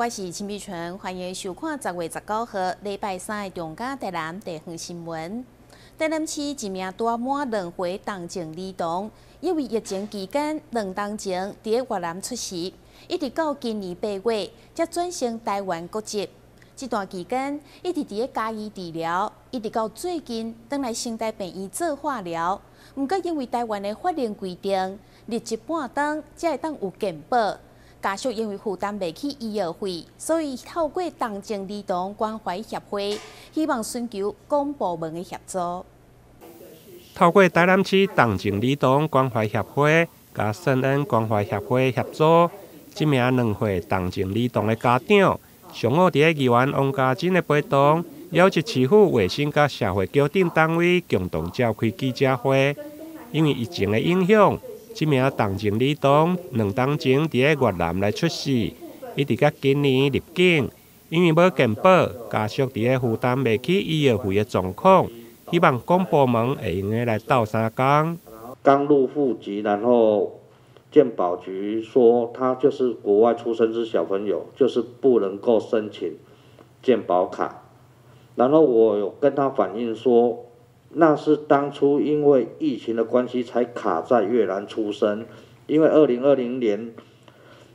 我是陈美纯，欢迎收看10月19号礼拜3的中嘉台南地方新闻。台南市一名大满2回动静儿童，因为疫情期间2当前伫越南出事，一直到今年8月才转成台湾国籍。这段期间一直伫嘉义治疗，一直到最近返来成大病院做化疗。不过因为台湾的法令规定，日1半天才会当有健保。 家属因为负担不起医药费，所以透过动静儿童关怀协会，希望寻求公部门的协助。透过台南市动静儿童关怀协会、甲圣恩关怀协会协助，这名2岁动静儿童的家长，上午伫议员王家珍的陪同，邀集市府卫生甲社会局等单位共同召开记者会，因为疫情的影响。 这名动静儿童2当前伫越南来出事，一直到今年入境，因为无健保，家属伫负担袂起医药费的状况，希望公部门会用来斗相共。刚入户籍，然后健保局说他就是国外出生之小朋友，就是不能够申请健保卡。然后我有跟他反映说。 那是当初因为疫情的关系才卡在越南出生，因为2020年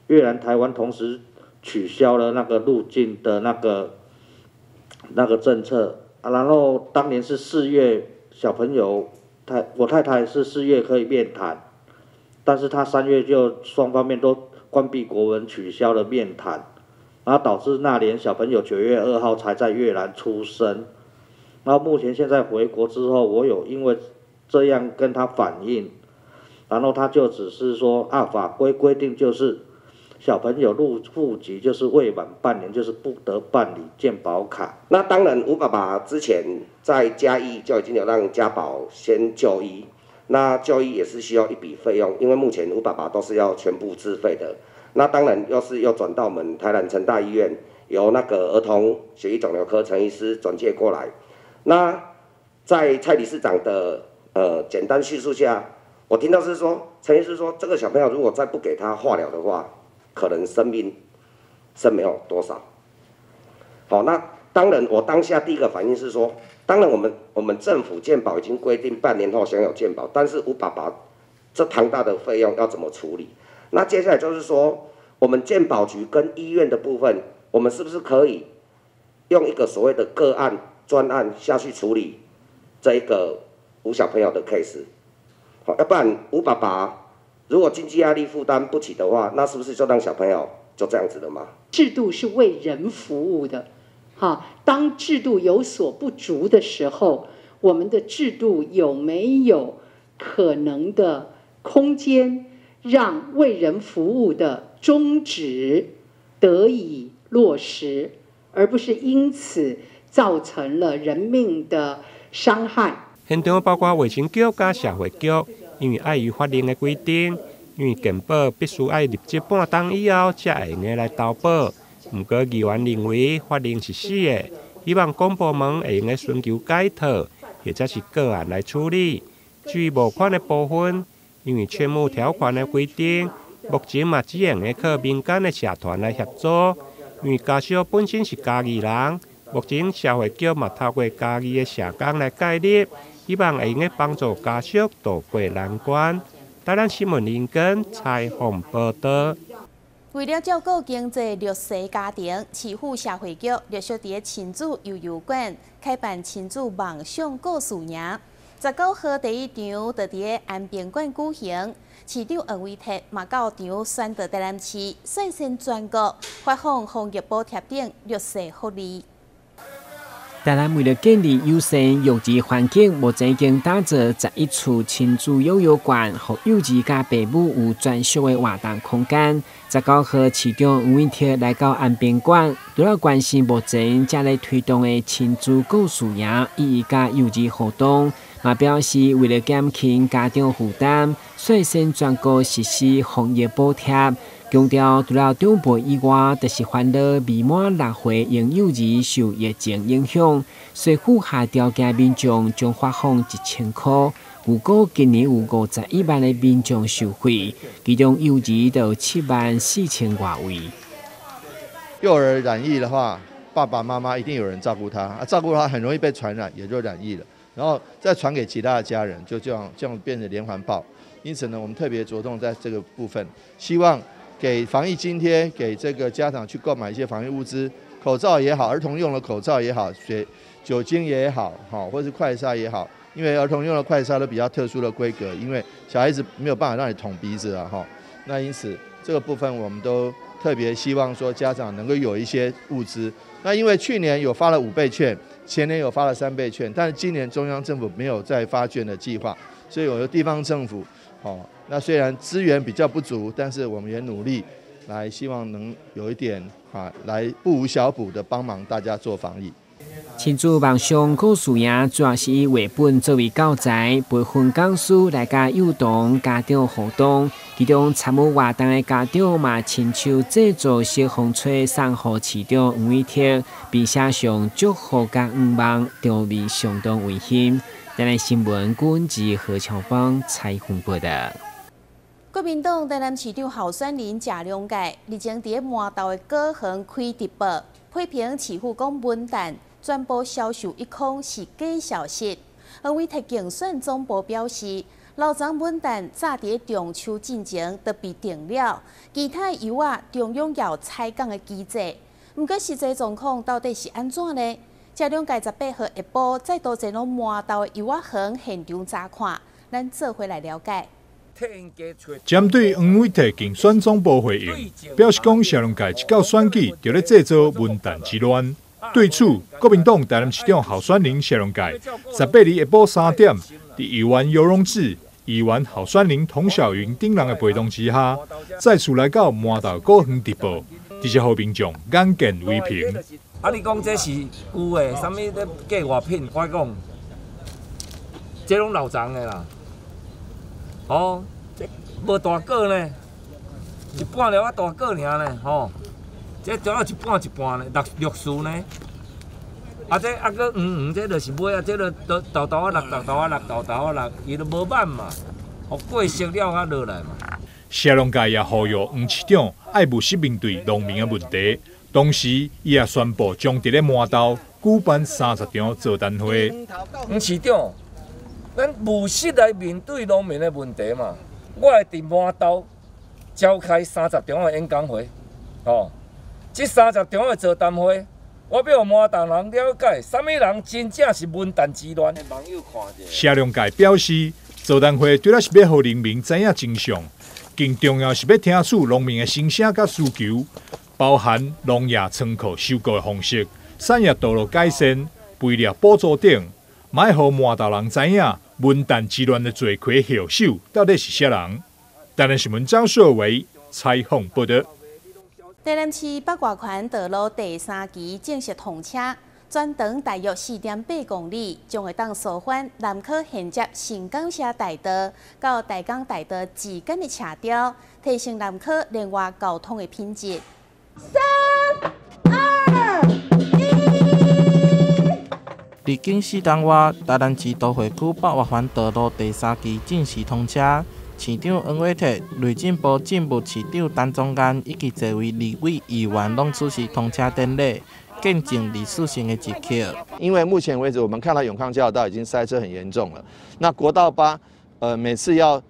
越南、台湾同时取消了那个入境的那个政策，然后当年是4月，小朋友我太太是4月可以面谈，但是她3月就双方面都关闭国门，取消了面谈，然后导致那年小朋友9月2号才在越南出生。 然后目前现在回国之后，我有因为这样跟他反映，然后他就只是说法规规定就是小朋友入户籍就是未满半年就是不得办理健保卡。那当然，吴爸爸之前在嘉义就已经有让家宝先就医，那就医也是需要一笔费用，因为目前吴爸爸都是要全部自费的。那当然又转到我们台南成大医院，由那个儿童血液肿瘤科陈医师转介过来。 那在蔡理事长的简单叙述下，我听到是说陈医师说，这个小朋友如果再不给他化疗的话，可能生没有多少。好，那当然我当下第一个反应是说，当然我们政府健保已经规定半年后享有健保，但是吴爸爸这庞大的费用要怎么处理？那接下来就是说，我们健保局跟医院的部分，我们是不是可以用一个所谓的个案？ 专案下去处理这一个吴小朋友的 case， 好，要不然吴爸爸如果经济压力负担不起的话，那是不是就让小朋友就这样子的吗？制度是为人服务的，哈，当制度有所不足的时候，我们的制度有没有可能的空间，让为人服务的宗旨得以落实，而不是因此。 造成了人命的伤害。现场包括卫生局甲社会局，因为碍于法令的规定，因为健保必须爱入职半冬以后才会用来投保。不过议员认为法令是死的，希望公部门会用来寻求解套，或者是个案来处理。至于募款的部分，因为劝募条款的规定，目前嘛只用靠民间的社团来协助，因为家属本身是嘉义人。 目前社会局嘛透过嘉义的社工来介入，希望会用帮助家属渡过难关。台南新闻林根采访报道。为了照顾经济弱势家庭，市府社会局陆续伫亲子幼幼馆开办亲子梦想故事营。19号第一场就伫安平馆举行。 市长黄伟哲嘛到场宣导台南市率先全国发放防疫补贴等弱势福利。 台南为了建立友善育儿环境，目前已经打造11处亲子幼幼馆，让幼儿甲父母有专属的活动空间。19号，市长黄伟哲来到安平馆，除了关心目前正在推动的亲子故事营，以及甲幼儿互动，嘛表示为了减轻家长负担，率先全国实施防疫补贴。 强调，除了长辈以外，就是烦恼未满6岁婴幼儿受疫情影响，税府下调给民众将发放1000块。预估今年有51万的民众受惠，其中幼儿就74000多位。幼儿染疫的话，爸爸妈妈一定有人照顾他，照顾他很容易被传染，也就染疫了，然后再传给其他的家人，就这样变成连环爆。因此呢，我们特别着重在这个部分，希望给防疫津贴，给这个家长去购买一些防疫物资，口罩也好，儿童用的口罩也好，酒精也好，或是快筛也好，因为儿童用的快筛都比较特殊的规格，因为小孩子没有办法让你捅鼻子啊，那因此这个部分我们都特别希望说家长能够有一些物资。那因为去年有发了5倍券，前年有发了3倍券，但是今年中央政府没有再发券的计划，所以有的地方政府，那虽然资源比较不足，但是我们也努力来希望能有一点来不无小补的帮忙大家做防疫。亲子梦想故事也主要是以绘本作为教材，培训讲师来甲幼童家长互动。其中参与活动的家长嘛，亲手制作小风吹送予市长黄伟哲，并写上祝福甲愿望，场面相当温馨。台南新闻管制何乔芳采访报道。国民党台南市长候选人谢龙介日前伫麻豆的果园开直播，批评市府讲文旦全部销售一空是假消息。黄伟哲竞选总部表示，老张文旦早伫中秋进前就被定了，其他油啊中央要采购的机制。不过实际状况到底是安怎呢？谢龙介18号下晡再度前往麻豆的油啊行现场查看，咱做回来了解。针对黄伟哲竞选总部回应，表示讲谢龙介一到选举就咧制造文旦之乱。对此，国民党台南市长候选人谢龙介18日下晡3点，伫议员游荣志、议员候选人童小云等人的陪同之下，再次来到麻豆果园直播，这些好民众眼见为凭。你讲这是有诶，啥物咧假外品？我讲，这拢老张的啦。这无大个呢，一半了啊大个尔呢，这主要一半一半呢，绿树呢。这个这就是买啊，这个豆豆落，伊都无慢嘛，过熟了较落来嘛。谢龙介也呼吁黄市长爱务实面对农民的问题，同时伊也宣布将伫咧麻豆举办30场座谈会。黄市长，咱务实来面对农民的问题嘛，我会伫麻豆召开30场的演讲会，这30场的座谈会，我要让麻豆人了解，啥物人真正是文旦之乱。谢龙介表示，座谈会除了是要让人民知影真相，更重要是要听取农民的心声甲需求，包含农业仓库收购的方式、产业道路改善、肥料补助等，嘛要让麻豆人知影文旦之乱的罪魁祸首到底是啥人。台南新闻张硕维采访报道。台南市北外环道路第3期正式通车，全长大约4.8公里，将会当缩缓南科衔接新港社大道到大港大道之间的车潮，提升南科连外交通的品质。3、2、1。历经4天外，台南市都会区北外环道路第3期正式通车。市长黄伟哲、内政部政务市长陈宗彦以及多位立委议员拢出席通车典礼，见证历史性的一刻。因为目前为止，我们看到永康交流道已经塞车很严重了。那国道8，每次要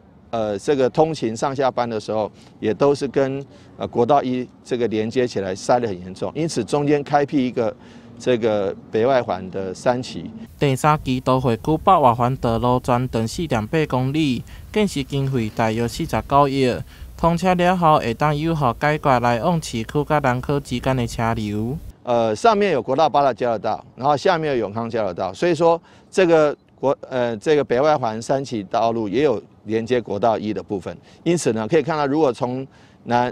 这个通勤上下班的时候，也都是跟国道1这个连接起来，塞得很严重。因此中间开辟一个这个北外环的3期。第3期都会区北外环道路全长4.8公里，建设经费大约49亿。通车了后，会当有效解决来往市区甲南科之间的车流。上面有国道8的交流道，然后下面有永康交流道，所以说这个北外环3期道路也有连接国道1的部分。因此呢，可以看到，如果从南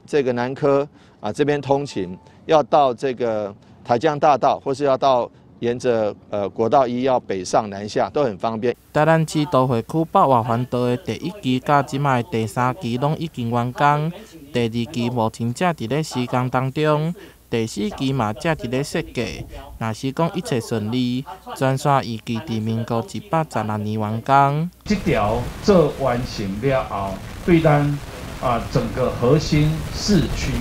科这边通勤，要到这个台江大道，或是要到沿着国道1要北上南下都很方便。台南市都会区北外环道的第1期甲即卖第3期拢已经完工，第2期目前正伫咧施工当中，第4期嘛正伫咧设计。若是讲一切顺利，全线预计伫民国112年完工。这条做完成了后，对咱整个核心市区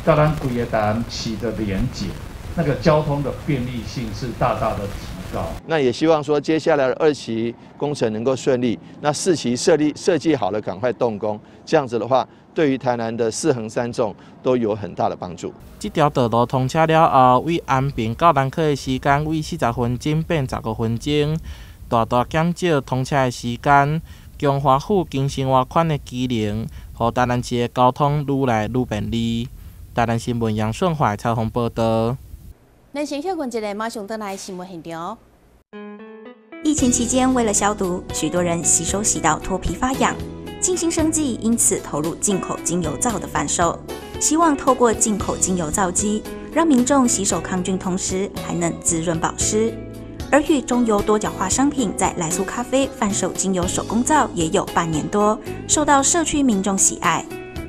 甲咱规个台南市的连结，那个交通的便利性是大大的提高。那也希望说接下来的2期工程能够顺利，那4期设计好了赶快动工，这样子的话，对于台南的4横3纵都有很大的帮助。这条道路通车了后，为安平到南科的时间为40分钟变15分钟，大大减少通车的时间，强化府经生活圈的机能，让台南市的交通愈来愈便利。台南新闻杨顺华采访报道。咱先休困一下，马上回来新闻现场。疫情期间，为了消毒，许多人洗手洗到脱皮发痒。静心生技因此投入进口精油皂的贩售，希望透过进口精油皂机，让民众洗手抗菌，同时还能滋润保湿。而与中油多角化商品在来速咖啡贩售精油手工皂也有半年多，受到社区民众喜爱。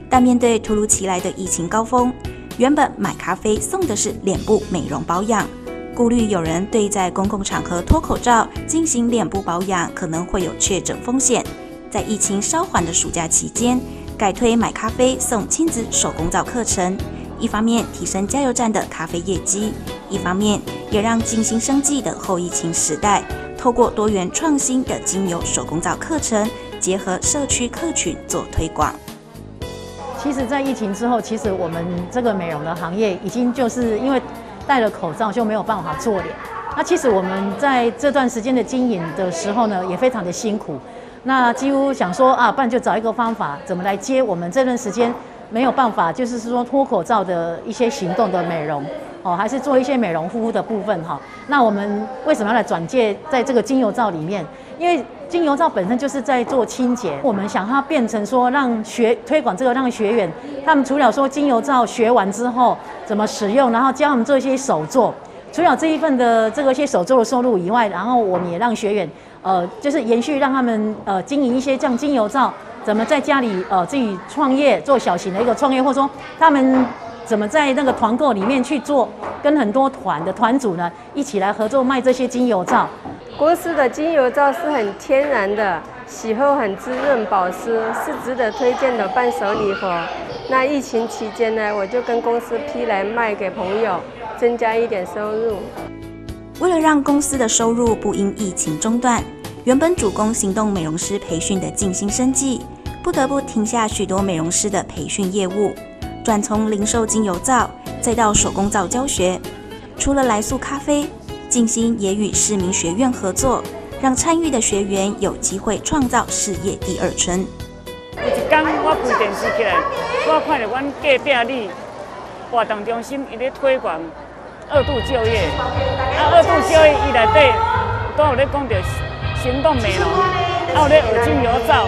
但面对突如其来的疫情高峰，原本买咖啡送的是脸部美容保养，顾虑有人对在公共场合脱口罩进行脸部保养可能会有确诊风险，在疫情稍缓的暑假期间，改推买咖啡送亲子手工皂课程，一方面提升加油站的咖啡业绩，一方面也让静心生技的后疫情时代，透过多元创新的精油手工皂课程，结合社区客群做推广。其实，在疫情之后，其实我们这个美容的行业已经就是因为戴了口罩就没有办法做脸。那其实我们在这段时间的经营的时候呢，也非常的辛苦。那几乎想说啊，不然就找一个方法，怎么来接我们这段时间没有办法，就是说脱口罩的一些行动的美容哦，还是做一些美容护肤的部分哈。那我们为什么要来转介在这个精油皂里面？因为精油皂本身就是在做清洁，我们想它变成说推广这个，让学员他们除了说精油皂学完之后怎么使用，然后教他们做一些手作，除了这一份的这个一些手作的收入以外，然后我们也让学员就是延续让他们经营一些这样精油皂，怎么在家里自己创业做小型的一个创业，或者说他们怎么在那个团购里面去做，跟很多团的团主呢一起来合作卖这些精油皂。国师的精油皂是很天然的，洗后很滋润保湿，是值得推荐的伴手礼盒。那疫情期间呢，我就跟公司批来卖给朋友，增加一点收入。为了让公司的收入不因疫情中断，原本主攻行动美容师培训的静心生技，不得不停下许多美容师的培训业务，转从零售精油皂，再到手工皂教学。除了来速咖啡，静心也与市民学院合作，让参与的学员有机会创造事业第二春。有一天我开电视起来，我看到阮隔壁里活动中心伊咧推广2度就业，2度就业伊内底都有咧讲到行动美容，有咧学精油皂，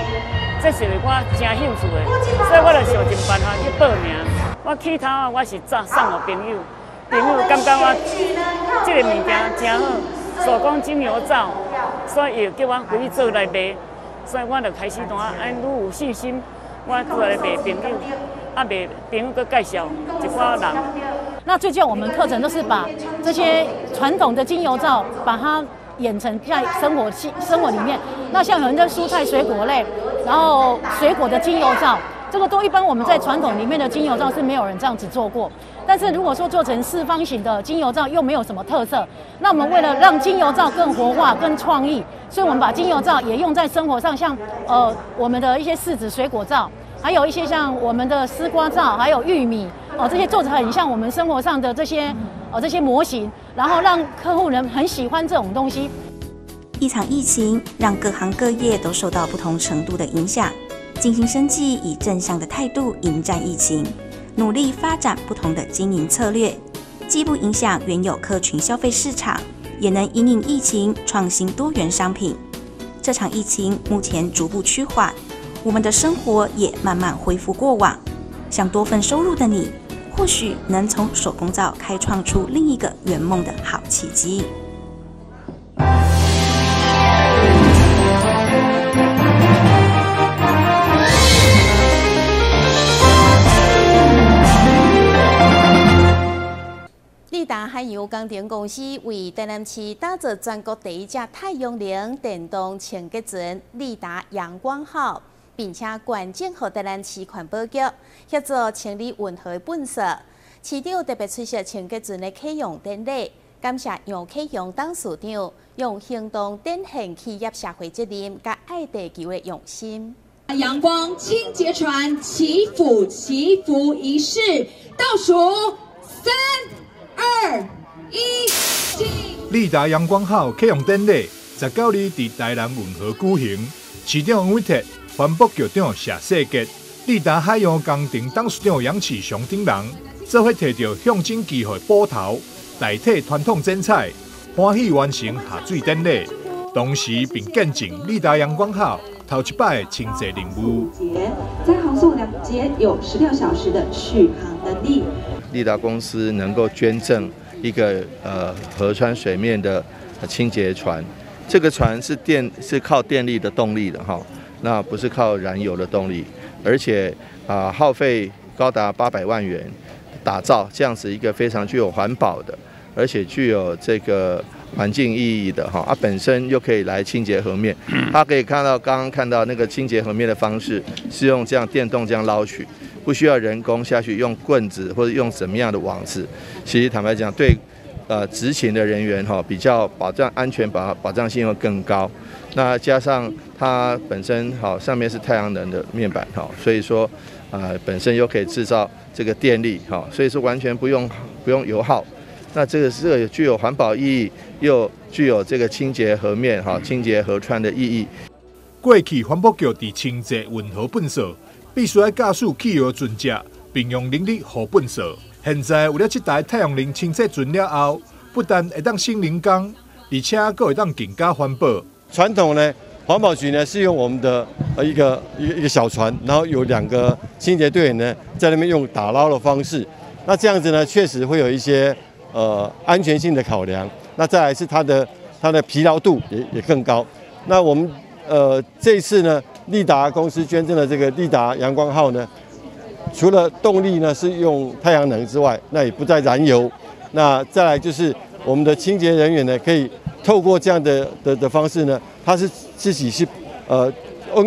这是我真兴趣的，所以我就想尽办法去报名。我起头我是送给朋友。朋友感觉我这个物件真好，手工精油皂，所以又叫我回去做来卖，所以我就开始愈有信心，我做来卖朋友，卖朋友佮介绍一寡人。那最近我们课程都是把这些传统的精油皂，把它演成在生活里面。那像有人的蔬菜水果类，然后水果的精油皂。这个都一般我们在传统里面的精油皂是没有人这样子做过，但是如果说做成四方形的精油皂又没有什么特色，那我们为了让精油皂更活化、更创意，所以我们把精油皂也用在生活上，像我们的一些柿子水果皂，还有一些像我们的丝瓜皂，还有玉米这些做成很像我们生活上的这些模型，然后让客户人很喜欢这种东西。一场疫情让各行各业都受到不同程度的影响。静心生技以正向的态度迎战疫情，努力发展不同的经营策略，既不影响原有客群消费市场，也能因应疫情创新多元商品。这场疫情目前逐步趋缓，我们的生活也慢慢恢复过往。想多份收入的你，或许能从手工皂开创出另一个圆梦的好契机。立达海洋工程公司为台南市打造全国第一架太阳能电动清洁船“立达阳光号”，并且关键和台南市环保局协助清理运河的粪扫。市长特别出席清洁船的启用典礼，感谢杨启雄董事长用行动展现企业社会责任甲爱地球的用心。阳光清洁船祈福仪式倒数3、2、1，立达阳光号启用典礼19日伫台南运河举行，市长王伟哲、环保局长谢世杰、立达海洋工程董事长杨启雄等人，做伙摕到象征机会捕头，代替传统剪彩，欢喜完成下水典礼，同时并见证立达阳光号头一摆的清洁任务。在航速2节有16小时的续航能力。立达公司能够捐赠一个河川水面的清洁船，这个船是靠电力的动力的哈，那不是靠燃油的动力，而且耗费高达800万元打造这样子一个非常具有环保的，而且具有这个环境意义的哈，本身又可以来清洁河面。它可以看到刚刚看到那个清洁河面的方式是用这样电动这样捞取，不需要人工下去用棍子或者用什么样的网子。其实坦白讲，对执勤的人员哈比较保障安全保障性会更高。那加上它本身好上面是太阳能的面板哈，所以说本身又可以制造这个电力哈，所以说完全不用油耗。那这个具有环保意义，又具有这个清洁河面哈、清洁河川的意义。过去环保局伫清洁运河粪扫，必须要驾驶汽油船只，并用人力护粪扫。现在为了这台太阳能清洁船了后，不但会当省人工，而且还会当更加环保。传统呢，环保局呢是用我们的一个小船，然后有2个清洁队员呢在那边用打捞的方式。那这样子呢，确实会有一些安全性的考量。那再来是它的疲劳度也更高。那我们这一次呢，立达公司捐赠的这个立达阳光号呢，除了动力呢是用太阳能之外，那也不再燃油。那再来就是我们的清洁人员呢，可以透过这样的方式呢，他是自己是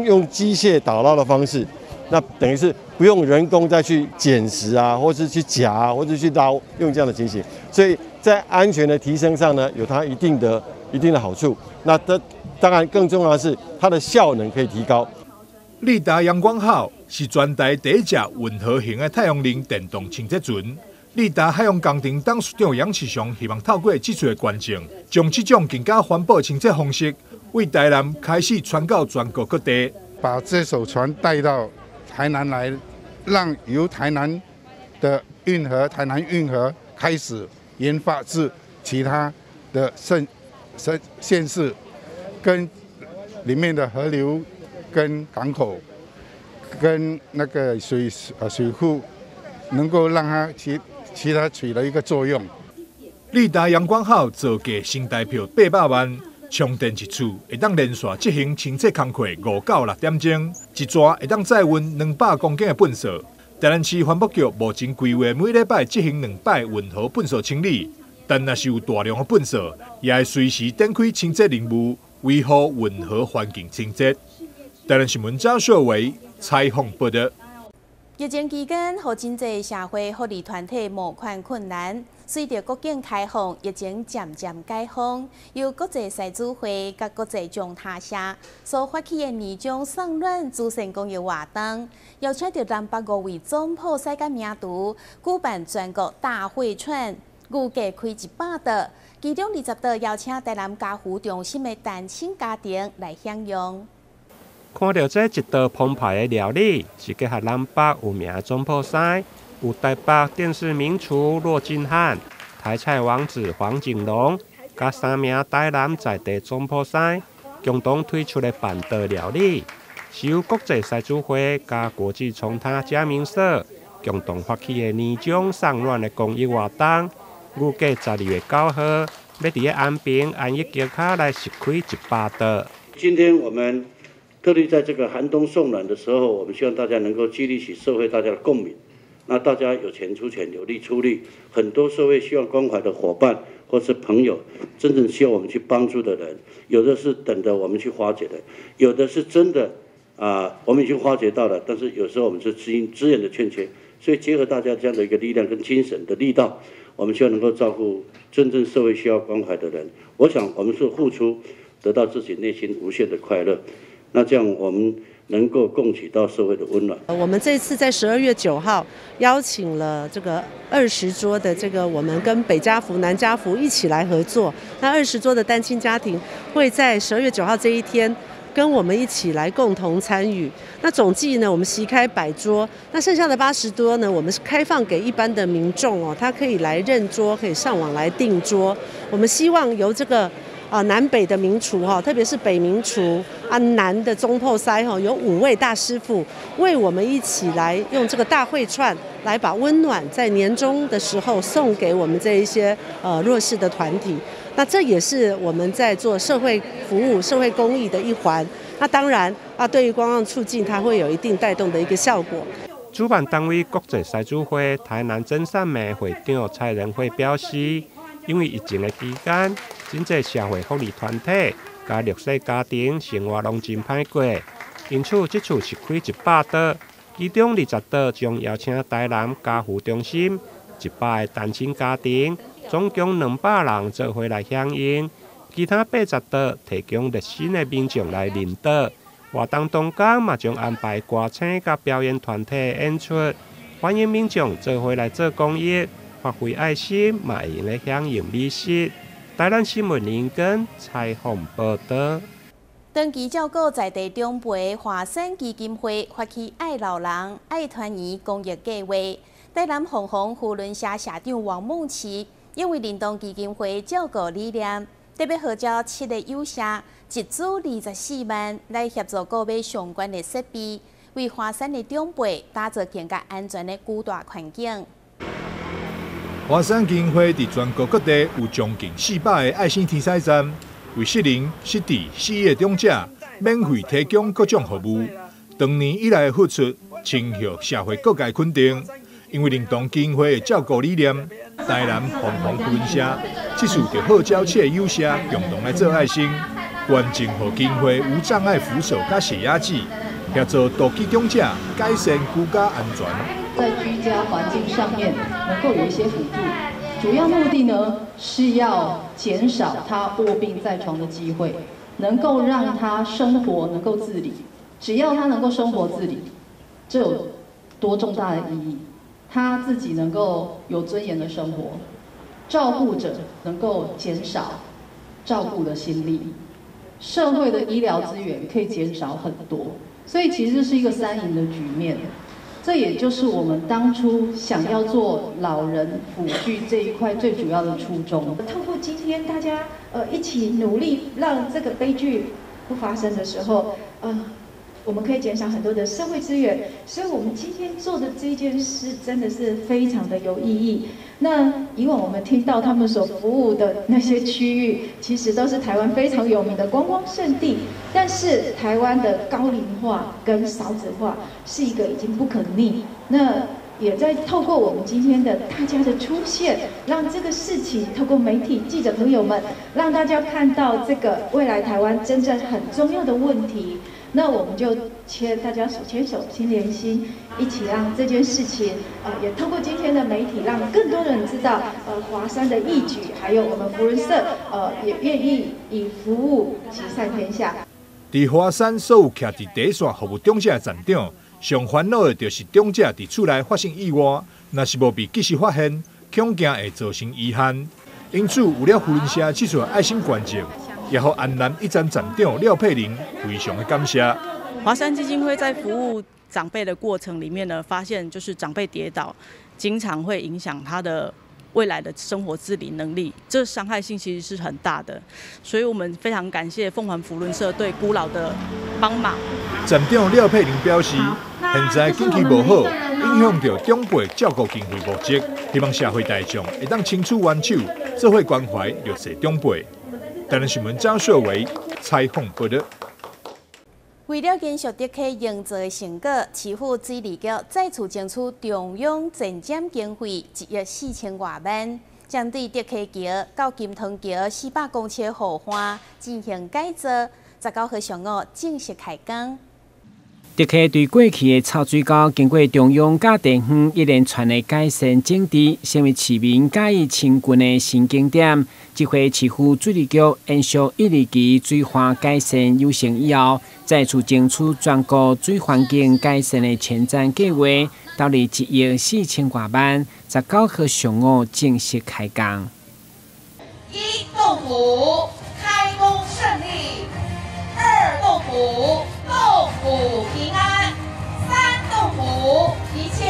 用机械打捞的方式，那等于是不用人工再去捡拾啊，或是去夹啊，或者去捞，用这样的情形，所以在安全的提升上呢，有它一定的好处。那当然更重要的是它的效能可以提高。立达阳光号是全台第一只混合型的太阳能电动清洁船。立达海洋工程董事长杨启雄希望透过这次的捐赠，将这种更加环保的清洁方式，为台南开始传到全国各地。把这艘船带到台南来，让由台南的台南运河开始研发至其他的县市，跟里面的河流、跟港口、跟那个水库，能够让它其他起了一个作用。立达阳光号造价新台票800万，充电一次会当连续执行清洁工作5到6点钟，一抓会当载运200公斤的粪扫。台南市环保局目前规划每礼拜执行2摆运河粪扫清理，但若是有大量的粪扫，也会随时展开清洁任务，维护运河环境清洁。台南新闻张秀维采访报道。疫情期间，互真侪社会福利团体募款困难。随着国境开放，疫情渐渐解封，由国际赛主会甲国际中他社所发起的年终送暖慈善公益活动，邀请到南北5位总铺世界名厨举办全国大会串，预计开100桌，其中20桌邀请台南家福中心的单亲家庭来享用。看到这一道澎湃的料理，是结合南北有名的总铺师，有台北电视名厨骆金汉、台菜王子黄景龙，甲3名台南在地总铺师共同推出的办桌料理，是由国际赛主会甲国际冲他假名社共同发起的年终送暖的公益活动，预计12月9号要伫安平安逸街卡来实开100桌。今天我们特地在这个寒冬送暖的时候，我们希望大家能够激励起社会大家的共鸣。那大家有钱出钱，有力出力，很多社会希望关怀的伙伴或是朋友，真正需要我们去帮助的人，有的是等着我们去化解的，有的是真的我们已经化解到了，但是有时候我们是资源的欠缺，所以结合大家这样的一个力量跟精神的力道，我们希望能够照顾真正社会需要关怀的人。我想我们是付出，得到自己内心无限的快乐。那这样我们能够共取到社会的温暖。我们这次在12月9号邀请了这个20桌的这个我们跟北家福、南家福一起来合作。那20桌的单亲家庭会在12月9号这一天跟我们一起来共同参与。那总计呢，我们席开100桌，那剩下的80桌呢，我们是开放给一般的民众哦，他可以来认桌，可以上网来订桌。我们希望由这个南北的名厨哈，特别是北名厨南的中透塞哈，有5位大师傅为我们一起来用这个大烩串来把温暖在年终的时候送给我们这一些弱势的团体。那这也是我们在做社会服务、社会公益的一环。那当然对于观光促进，它会有一定带动的一个效果。主办单位国际赛主会台南真善美会长蔡仁惠表示，因为疫情的期间，真侪社会福利团体甲弱势家庭生活拢真歹过，因此这次是开100桌，其中20桌将邀请台南家扶中心100个单亲家庭，总共200人做伙来响应，其他80桌提供热心的民众来领导。活动当天嘛将安排歌星甲表演团体演出，欢迎民众做伙来做公益，发挥爱心，嘛会用来响应美食。台南新闻林根采访报道。长期照顾在地长辈，华山基金会发起爱老人、爱团圆公益计划。台南凤凰扶轮社社长王梦琪因为联动基金会照顾理念，特别号召7个友社一组24万来协助购买相关的设备，为华山的长辈打造更加安全的居住环境。华山基金会伫全国各地有将近400个爱心天使站，为适龄、失智、失业长者免费提供各种服务。长年以来的付出，呈现社会各界肯定。因为联动基金会的照顾理念，台南凤凰扶轮社这次就号召7个友社共同来做爱心，捐赠予基金会无障碍扶手甲血压计，协助独居长者改善居家安全。在居家环境上面能够有一些辅助，主要目的呢是要减少他卧病在床的机会，能够让他生活能够自理。只要他能够生活自理，这有多重大的意义？他自己能够有尊严的生活，照顾者能够减少照顾的心力，社会的医疗资源可以减少很多，所以其实是一个3赢的局面。这也就是我们当初想要做老人辅具这一块最主要的初衷。透过今天大家一起努力，让这个悲剧不发生的时候，我们可以减少很多的社会资源，所以我们今天做的这件事真的是非常的有意义。那以往我们听到他们所服务的那些区域，其实都是台湾非常有名的观光胜地，但是台湾的高龄化跟少子化是一个已经不可逆。那也在透过我们今天的大家的出现，让这个事情透过媒体记者朋友们，让大家看到这个未来台湾真正很重要的问题。那我们就大家手牵手、心连心，一起让这件事情，也透过今天的媒体，让更多人知道，华山的义举，还有我们扶轮社，也愿意以服务集散天下。伫华山所有徛伫第一线服务长者的站长，上烦恼的就是长者伫厝内发生意外，若是无被及时发现，恐惊会造成遗憾。因此，有了扶轮社这次爱心捐赠。也和安南一站站长廖佩玲非常的感谢。华山基金会在服务长辈的过程里面呢，发现就是长辈跌倒，经常会影响他的未来的生活自理能力，这伤害性其实是很大的。所以我们非常感谢凤凰扶轮社对孤老的帮忙。站长廖佩玲表示，现在经济不好，影响到长辈照顾经费募集，希望社会大众会当伸出援手，做伙关怀弱势长辈。台南新闻张硕维采访报道。为了延续特区营造的成果，市府水利局再次争取中央增减经费1亿4000多万，将对特区桥到金塘桥400公尺的护岸进行改造。19号上午正式开工。德溪对过去的臭水沟，经过中央甲地方一连串的改善整治，成为市民介意亲近的新景点。这回市府水利局延续1年期水环改善有成以后，再次争取全国水环境改善的前瞻计划，到了1亿4千多万，19号上午正式开工。1动府开工顺利，2动府动府平安，3动府一切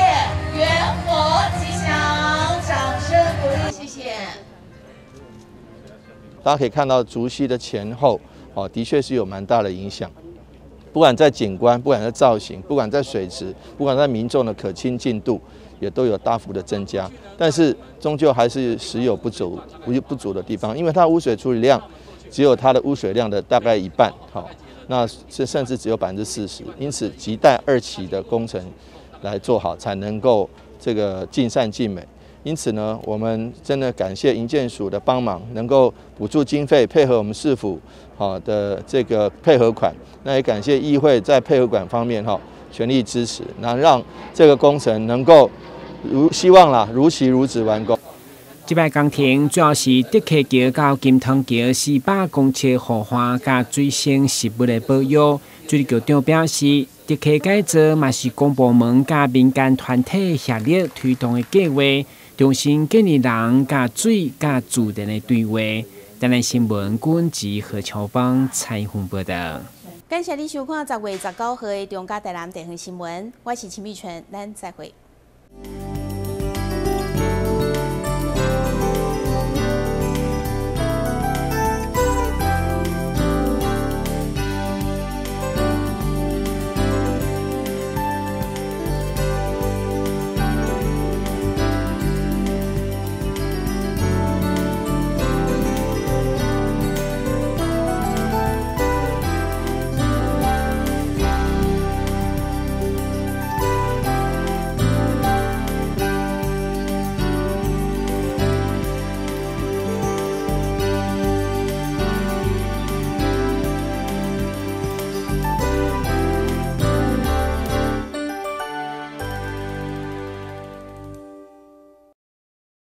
圆和吉祥，掌声鼓励，谢谢。大家可以看到竹溪的前后，的确是有蛮大的影响。不管在景观，不管在造型，不管在水质，不管在民众的可亲近度，也都有大幅的增加。但是终究还是时有不足的地方，因为它的污水处理量只有它的污水量的大概1半，那甚至只有40%，因此亟待2期的工程来做好，才能够这个尽善尽美。因此呢，我们真的感谢营建署的帮忙，能够补助经费，配合我们市府的这个配合款。那也感谢议会在配合款方面全力支持，那让这个工程能够希望如期如职完工。这摆工程主要是德溪桥到金汤桥400公尺护花加水性实物的保养。水利局长表示，德溪改造嘛是公部门加民间团体协力推动的计划。重新建立人甲水甲自然的对话。台南新闻管及何超邦采访报道。感谢你收看10月19号的中嘉台南地方新闻，我是陈美全，咱再会。